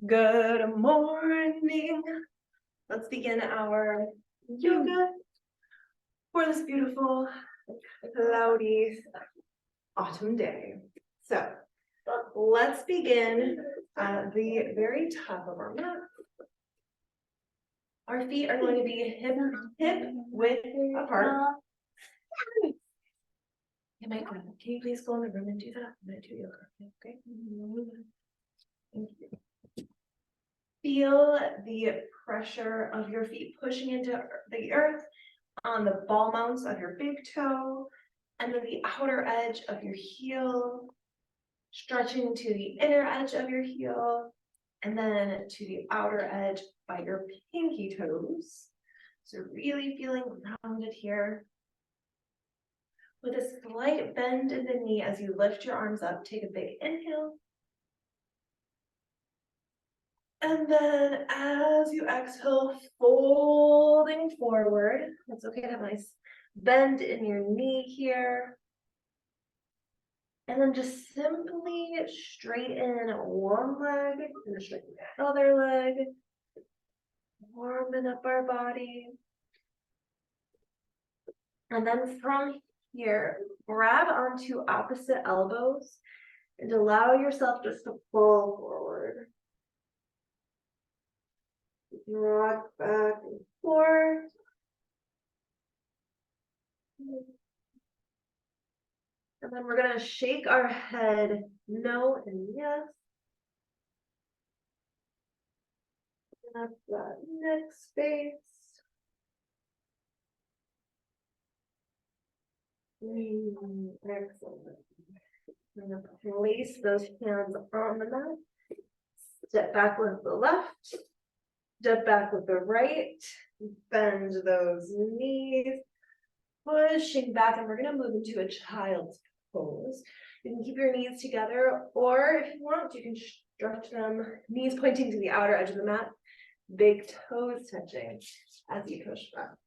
Good morning. Let's begin our yoga for this beautiful, cloudy autumn day. So let's begin at the very top of our mat. Our feet are going to be hip width apart. Can you please go in the room and do that? I'm going to do yoga. Okay. Thank you. Feel the pressure of your feet pushing into the earth on the ball mounts of your big toe, and then the outer edge of your heel, stretching to the inner edge of your heel, and then to the outer edge by your pinky toes. So really feeling grounded here. With a slight bend in the knee as you lift your arms up, take a big inhale. And then as you exhale, folding forward. It's okay to have a nice bend in your knee here. And then just simply straighten one leg and straighten the other leg. Warming up our body. And then from here, grab onto opposite elbows and allow yourself just to fall forward. Rock back and forth. And then we're going to shake our head no and yes. And that's that neck space. Excellent. I'm going to place those hands on the mat. Step back with the left. Step back with the right. Bend those knees. Pushing back, and we're going to move into a child's pose. You can keep your knees together, or if you want, you can stretch them, knees pointing to the outer edge of the mat, big toes touching as you push back.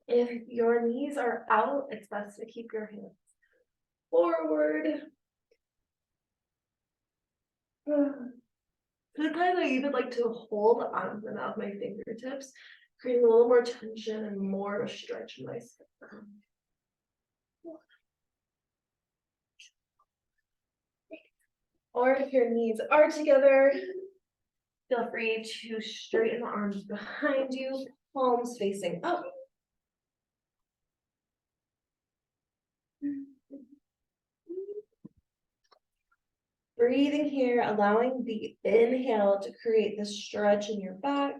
If your knees are out, it's best to keep your hands forward. Sometimes I even like to hold on them out of my fingertips, creating a little more tension and more stretch in my spine. Or if your knees are together, feel free to straighten the arms behind you, palms facing up. Breathing here, allowing the inhale to create this stretch in your back.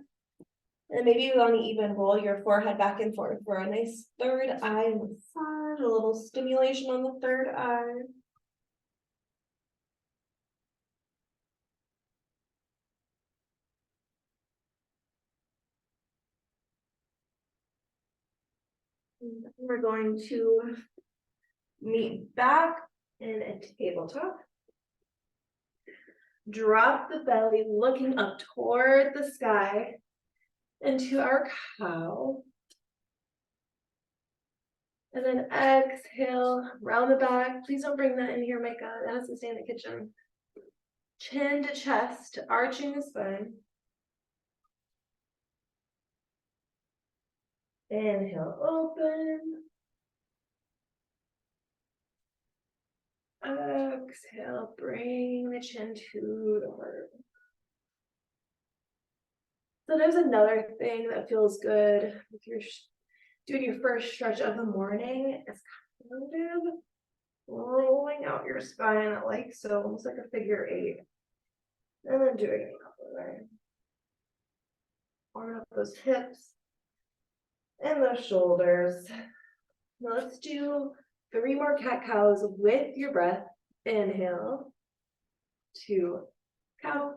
And maybe you want to even roll your forehead back and forth for a nice third eye massage, a little stimulation on the third eye. And we're going to meet back in a tabletop. Drop the belly, looking up toward the sky, into our cow. And then exhale, round the back. Please don't bring that in here, Micah. That has to stay in the kitchen. Chin to chest, arching the spine. Inhale, open. Exhale, bring the chin to the heart. So there's another thing that feels good if you're doing your first stretch of the morning. It's kind of rolling out your spine like so, almost like a figure eight. And then doing it another way. Arm up those hips and those shoulders. Now let's do 3 more cat-cows with your breath. Inhale. 2 cow.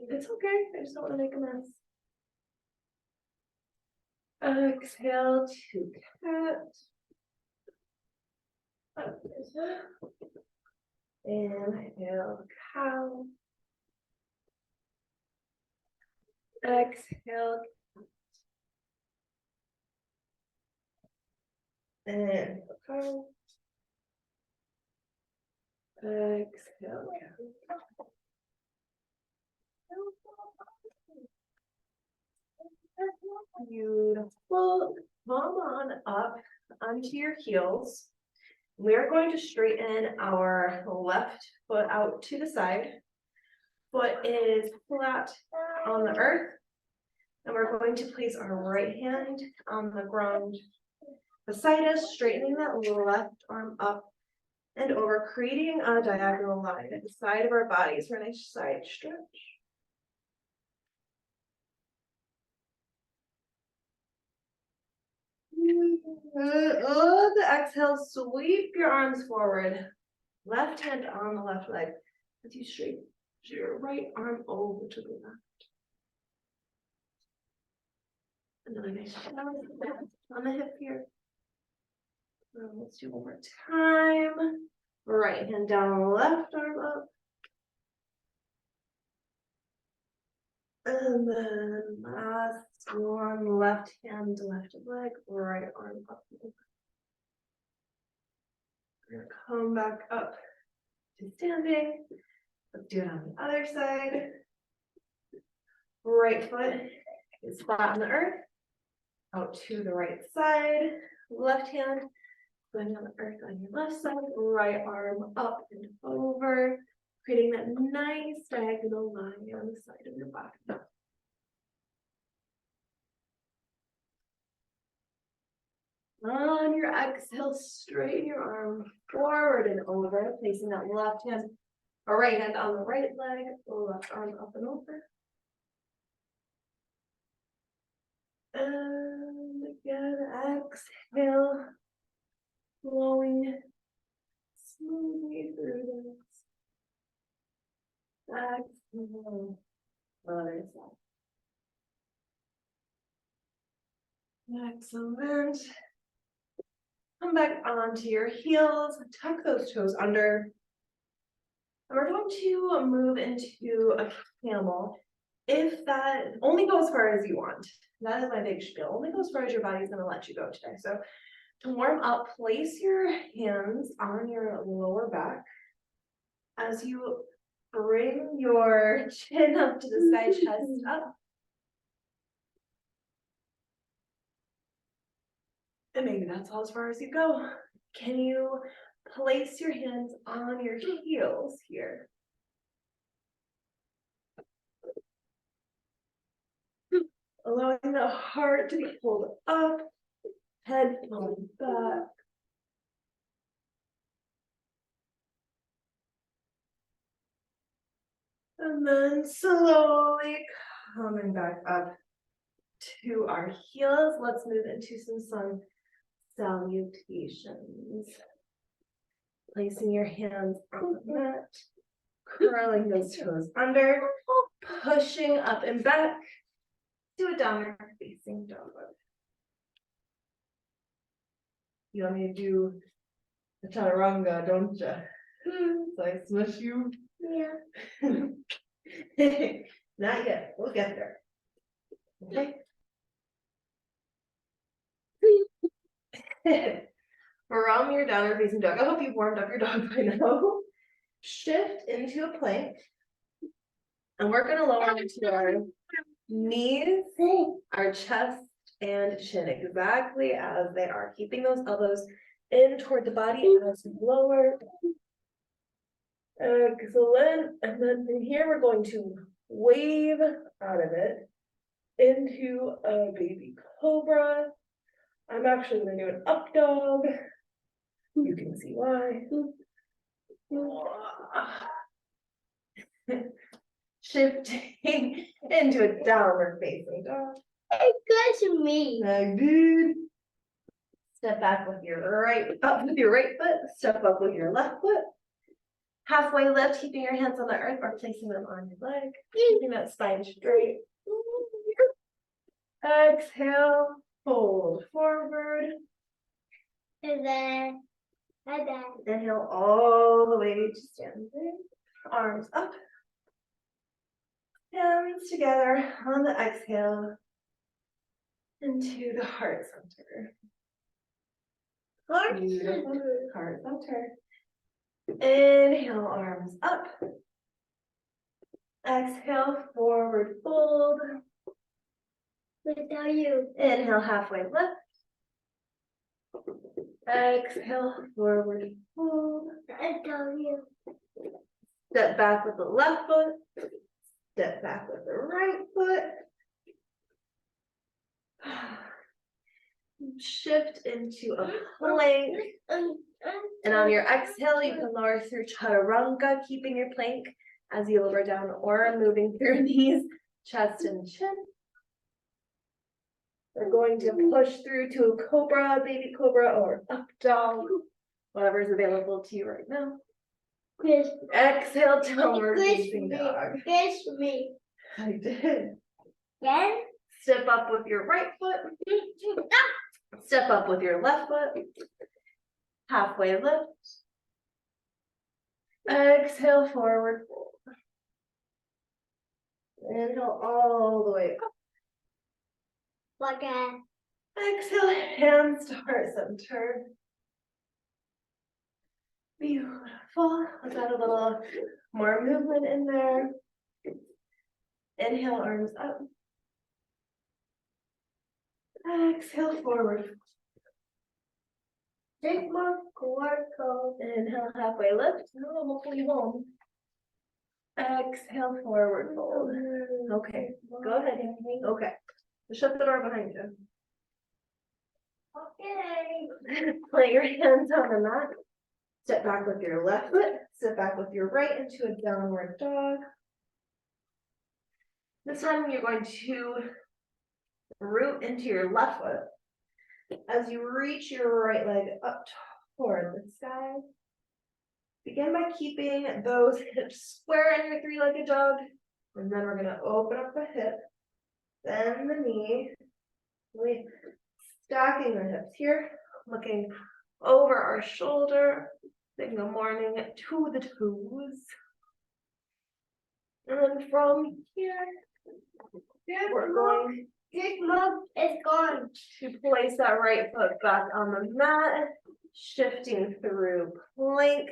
It's okay. I just don't want to make a mess. Exhale, 2 cat. Inhale, cow. Exhale. And cow. Exhale. Beautiful. Come on up onto your heels. We're going to straighten our left foot out to the side. Foot is flat on the earth. And we're going to place our right hand on the ground beside us, straightening that left arm up and over, creating a diagonal line at the side of our bodies for a nice side stretch. On the exhale, sweep your arms forward. Left hand on the left leg as you straighten your right arm over to the left. Another nice on the hip here. Let's do one more time. Right hand down, left arm up. And then last one, left hand, left leg, right arm up. We're gonna come back up to standing. Let's do it on the other side. Right foot is flat on the earth. Out to the right side. Left hand going on the earth on your left side. Right arm up and over. Creating that nice diagonal line on the side of your body. On your exhale, straighten your arm forward and over, placing that left hand or right hand on the right leg, left arm up and over. And again, exhale, flowing smoothly through this. Exhale, other side. Excellent. Come back onto your heels, tuck those toes under. And we're going to move into a camel. If that only go as far as you want. That is my big spiel. Only go as far as your body's going to let you go today. So to warm up, place your hands on your lower back as you bring your chin up to the sky, chest up. And maybe that's all as far as you go. Can you place your hands on your heels here? Allowing the heart to be pulled up, head pulled back. And then slowly coming back up to our heels. Let's move into some sun salutations. Placing your hands on the mat, curling those toes under, pushing up and back to a downward facing dog. You want me to do the chaturanga, don't you? So I smush you? Yeah. Not yet. We'll get there. Okay. From your downward facing dog. I hope you've warmed up your dog by now. Shift into a plank. And we're going to lower into our knees, our chest, and chin exactly as they are. Keeping those elbows in toward the body as we lower. Excellent. And then from here, we're going to wave out of it into a baby cobra. I'm actually going to do an up dog. You can see why. Shifting into a downward facing dog. It's good to me. Good. Step back with your right, up with your right foot. Step up with your left foot. Halfway lift, keeping your hands on the earth or placing them on your leg. Keeping that spine straight. Exhale, fold forward. And then, Inhale all the way to standing. Arms up. Hands together on the exhale. Into the heart center. Beautiful. Heart center. Inhale, arms up. Exhale, forward fold. Without you. Inhale, halfway lift. Exhale, forward fold. Without you. Step back with the left foot. Step back with the right foot. Shift into a plank. And on your exhale, you can lower through chaturanga, keeping your plank as you lower down or moving through knees, chest, and chin. We're going to push through to a cobra, baby cobra, or up dog, whatever is available to you right now. Chris. Exhale, downward Chris facing me. dog. Chris me. I did. Then. Step up with your right foot. Step up with your left foot. Halfway lift. Exhale, forward fold. Inhale all the way up. Okay. Exhale, hands to heart center. Beautiful. Let's add a little more movement in there. Inhale, arms up. Exhale, forward. Take more cortical. Inhale, halfway lift. Oh, hopefully home. Exhale, forward fold. Okay, go ahead. Okay, shut the door behind you. Okay. Plant your hands on the mat. Step back with your left foot. Step back with your right into a downward dog. This time you're going to root into your left foot as you reach your right leg up toward the sky. Begin by keeping those hips square in your three-legged dog, and then we're going to open up the hip, bend the knee, really stacking the hips here, looking over our shoulder, saying good morning to the toes. And then from here, we're going It's gone. to place that right foot back on the mat, shifting through plank,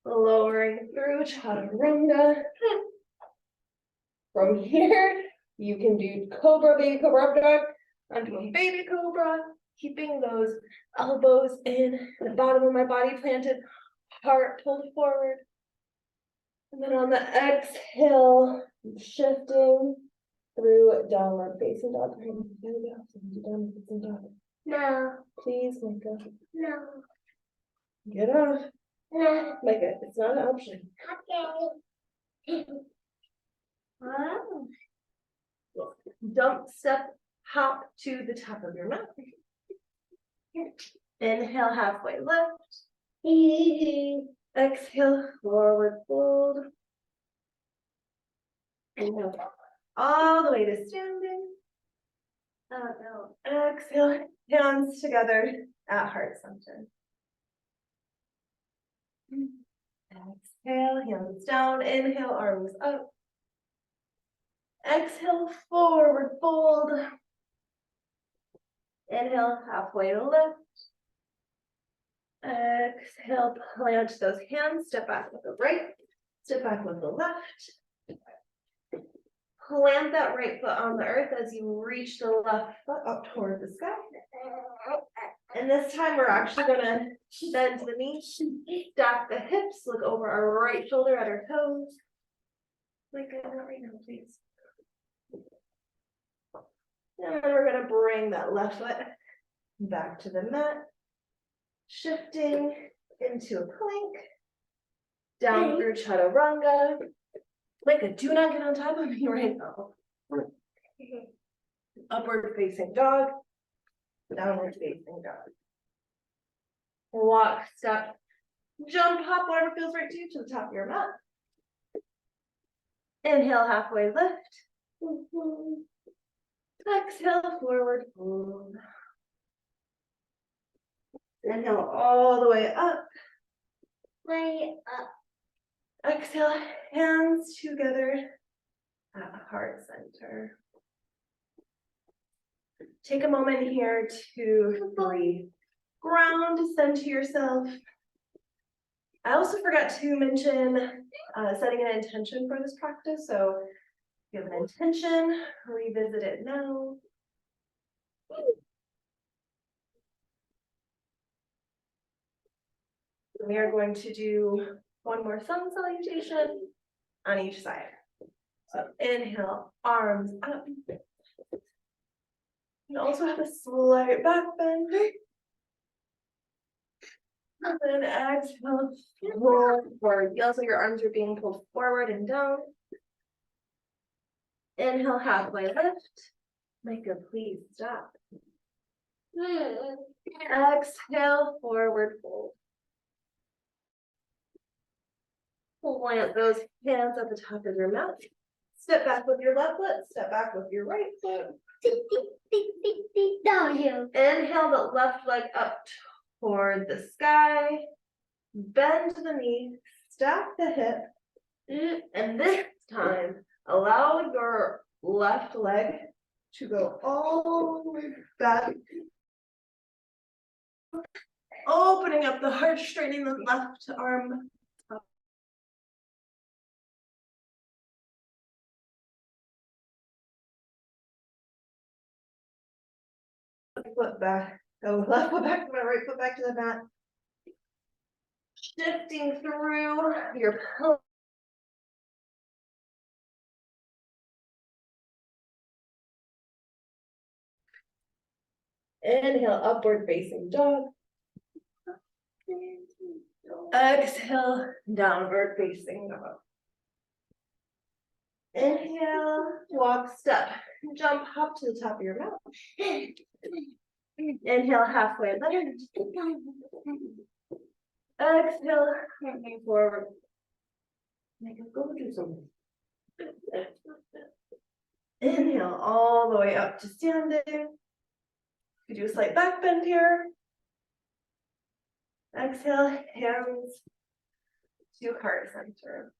lowering through chaturanga. From here, you can do cobra, baby cobra, up dog, onto a baby cobra, keeping those elbows in the bottom of my body planted, heart pulled forward. And then on the exhale, shifting through downward facing dog. Downward facing dog. No. Please, Micah. No. Get off. No. Micah, it's not an option. Okay. Wow. Dump, step, hop to the top of your mat. Inhale, halfway lift. Exhale, forward fold. Inhale, all the way to standing. Exhale, hands together at heart center. Exhale, hands down. Inhale, arms up. Exhale, forward fold. Inhale, halfway lift. Exhale, plant those hands. Step back with the right. Step back with the left. Plant that right foot on the earth as you reach the left foot up toward the sky. And this time we're actually going to bend the knees, stack the hips, look over our right shoulder at our toes. Like that right now, please. And then we're going to bring that left foot back to the mat, shifting into a plank, down through chaturanga. Micah, do not get on top of me right now. Upward facing dog, downward facing dog. Walk, step, jump, hop, whatever feels right to you, to the top of your mat. Inhale, halfway lift. Exhale, forward fold. Inhale all the way up. Way up. Exhale, hands together at heart center. Take a moment here to breathe. Ground, center yourself. I also forgot to mention setting an intention for this practice. So if you have an intention, revisit it now. We are going to do one more sun salutation on each side. So inhale, arms up. You also have a slight back bend. And then exhale, roll forward. Feel so your arms are being pulled forward and down. Inhale, halfway lift. Micah, please stop. Exhale, forward fold. Plant those hands at the top of your mat. Step back with your left foot, step back with your right foot. Inhale the left leg up toward the sky. Bend the knee, stack the hip, and this time allow your left leg to go all the way back. Opening up the heart, straightening the left arm. Foot back, go left foot back to my right foot back to the mat. Shifting through your pelvis. Inhale, upward facing dog. Exhale, downward facing dog. Inhale, walk, step, jump, hop to the top of your mat. Inhale, halfway lift. Exhale, coming forward. Make it go do something. Inhale all the way up to standing. You do a slight back bend here. Exhale, hands to heart center.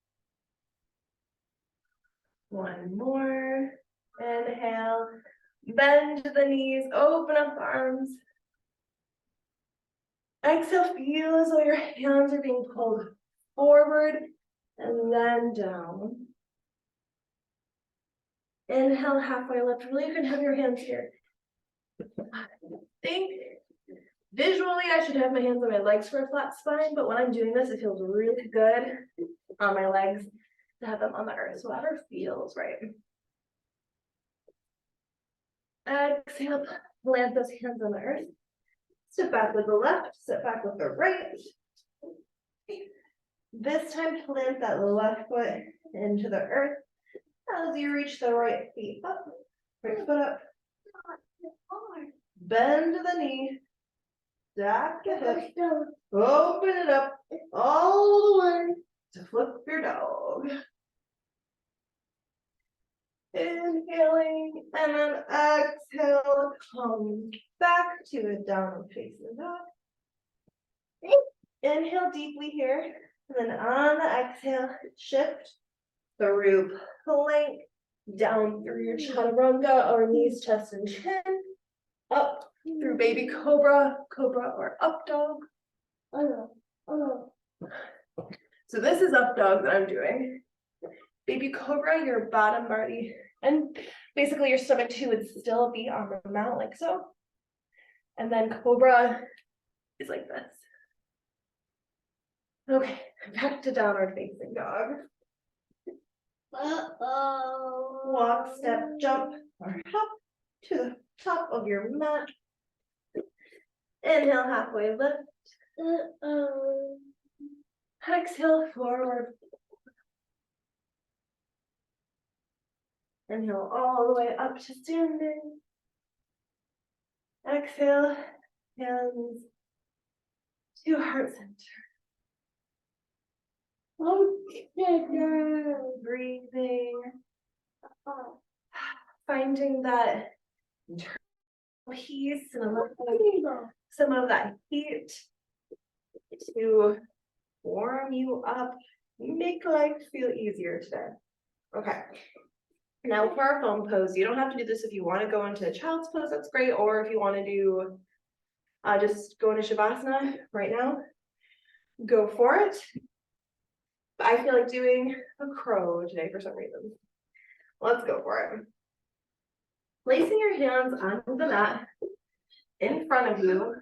One more. Inhale, bend the knees, open up the arms. Exhale, feel as though your hands are being pulled forward and then down. Inhale, halfway lift. Really, you can have your hands here. I think visually I should have my hands on my legs for a flat spine, but when I'm doing this, it feels really good on my legs to have them on the earth. So whatever feels right. Exhale, plant those hands on the earth. Step back with the left, step back with the right. This time, plant that left foot into the earth as you reach the right feet up, right foot up. Bend the knee, stack the hip, open it up all the way to flip your dog. Inhaling and then exhale, come back to a downward facing dog. Inhale deeply here, and then on the exhale, shift through plank, down through your chaturanga or knees, chest, and chin, up through baby cobra, cobra or up dog. So this is up dog that I'm doing. Baby cobra, your bottom body, and basically your stomach too would still be on the mat like so. And then cobra is like this. Okay, back to downward facing dog. Walk, step, jump, or hop to the top of your mat. Inhale, halfway lift. Exhale, forward. Inhale all the way up to standing. Exhale, hands to heart center. Breathing. Finding that internal peace and some of that heat to warm you up, make life feel easier today. Okay. Now for our foam pose, you don't have to do this if you want to go into a child's pose, that's great, or if you want to do just go into Shavasana right now. go for it. But I feel like doing a crow today for some reason. Let's go for it. Placing your hands on the mat in front of you.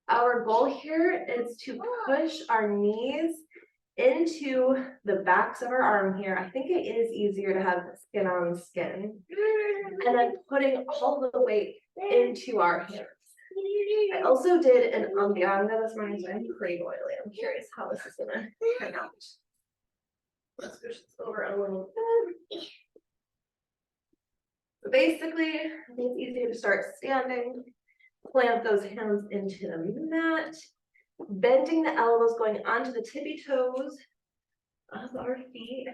Our goal here is to push our knees into the backs of our arm here. I think it is easier to have skin on skin. And then putting all the weight into our hands. I also did an Ashtanga this morning, so I'm pretty oily. I'm curious how this is gonna turn out. Let's push this over a little bit. So basically, I think it's easier to start standing. Plant those hands into the mat. Bending the elbows, going onto the tippy toes of our feet.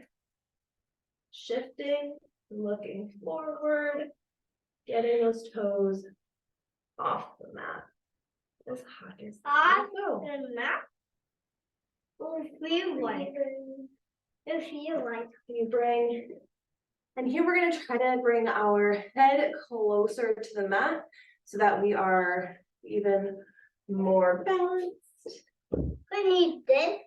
Shifting, looking forward. Getting those toes off the mat. As hot as The mat. It feel like. You bring, and here we're going to try to bring our head closer to the mat so that we are even more balanced. We need this.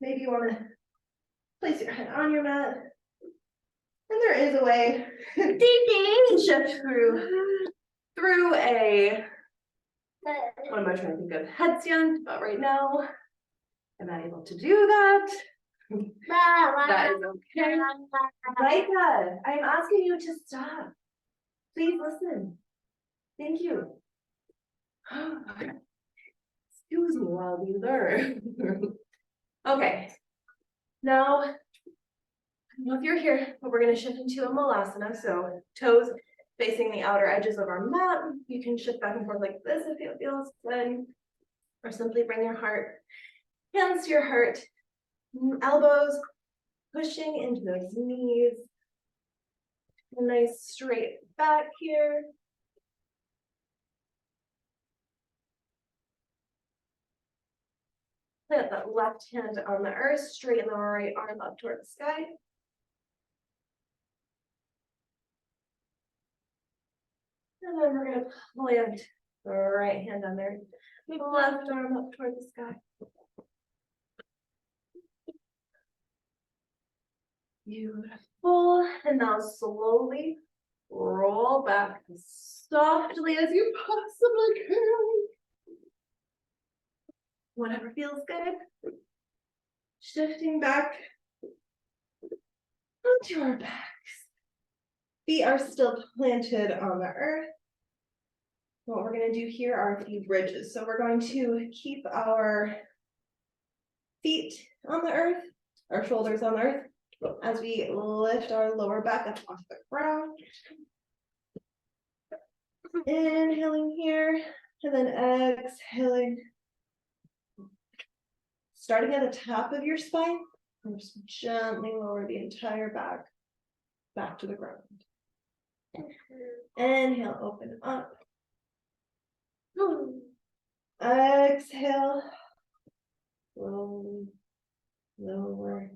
Maybe you want to place your head on your mat. And there is a way to shift through a, what am I trying to think of? Headstand, but right now I'm not able to do that. That is okay. Micah, I'm asking you to stop. Please listen. Thank you. Excuse me while we learn. Okay. Now, I don't know if you're here, but we're going to shift into a malasana. So toes facing the outer edges of our mat. You can shift back and forth like this if it feels good. Or simply bring your heart, hands to your heart, elbows pushing into those knees. A nice straight back here. Plant that left hand on the earth, straighten the right arm up toward the sky. And then we're going to plant the right hand on there, left arm up toward the sky. Beautiful. And now slowly roll back as softly as you possibly can. Whatever feels good. Shifting back onto our backs. Feet are still planted on the earth. What we're going to do here are a few bridges. So we're going to keep our feet on the earth, our shoulders on the earth, as we lift our lower back up off the ground. Inhaling here, and then exhaling. Starting at the top of your spine, and just gently lower the entire back to the ground. Inhale, open up. Exhale, slowly lower.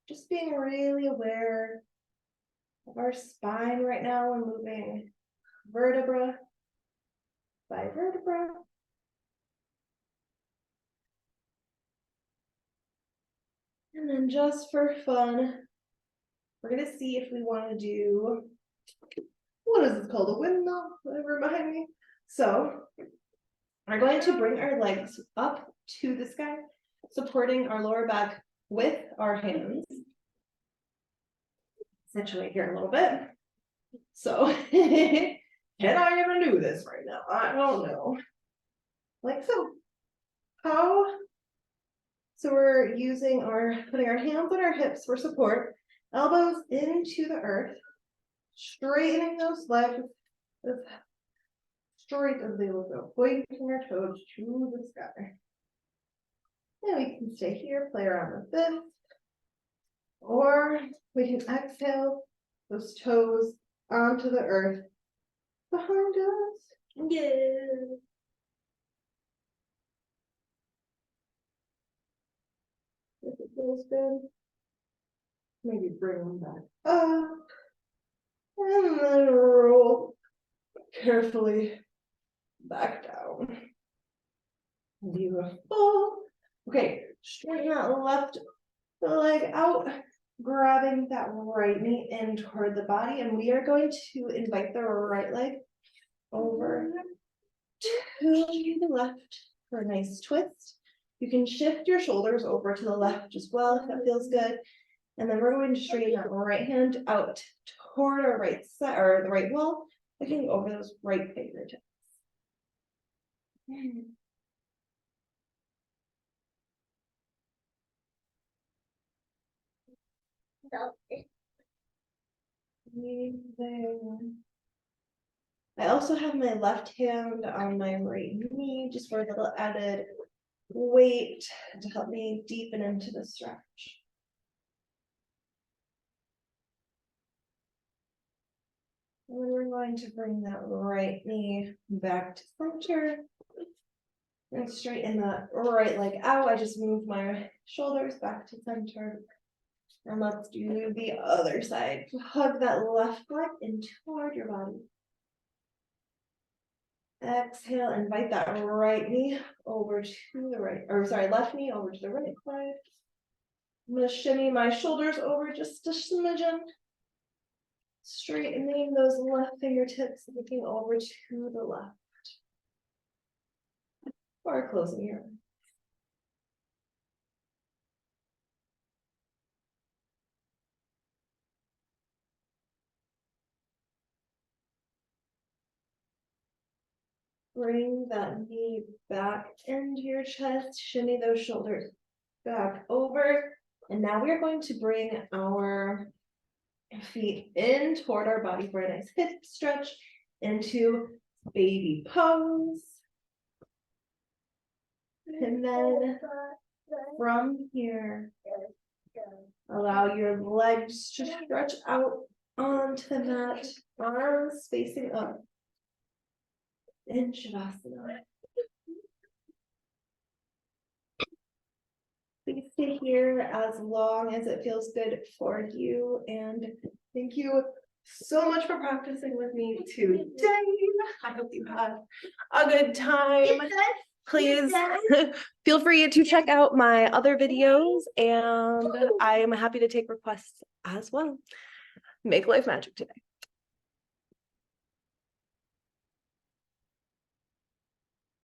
Just being really aware of our spine right now and moving vertebra by vertebra. And then just for fun, we're going to see if we want to do, what is this called, a windmill? Remind me. So we're going to bring our legs up to the sky, supporting our lower back with our hands. Situate here a little bit. So can I even do this right now? I don't know. Like so. How? So we're putting our hands on our hips for support, elbows into the earth, straightening those legs as straight as they will go, pointing our toes to the sky. And we can stay here, play around with this. Or we can exhale those toes onto the earth behind us. Yeah. This is feels good. Maybe bring them back up. And then roll carefully back down. Beautiful. Okay, straighten that left leg out, grabbing that right knee in toward the body, and we are going to invite the right leg over to the left for a nice twist. You can shift your shoulders over to the left as well if that feels good. And then we're going to straighten that right hand out toward our right side or the right wall, looking over those right fingertips. I also have my left hand on my right knee just for a little added weight to help me deepen into the stretch. And then we're going to bring that right knee back to center and straighten that right leg out. I just moved my shoulders back to center. And let's do the other side. Hug that left leg in toward your body. Exhale, invite that right knee over to the right, or sorry, left knee over to the right side. I'm gonna shimmy my shoulders over just a smidgen. Straightening those left fingertips, looking over to the left. Or closing your eyes. Bring that knee back into your chest, shimmy those shoulders back over. And now we are going to bring our feet in toward our body for a nice hip stretch into baby pose. And then from here, allow your legs to stretch out onto the mat, arms facing up in Shavasana. Please stay here as long as it feels good for you, and thank you so much for practicing with me today. I hope you had a good time. Please feel free to check out my other videos, and I am happy to take requests as well. Make life magic today.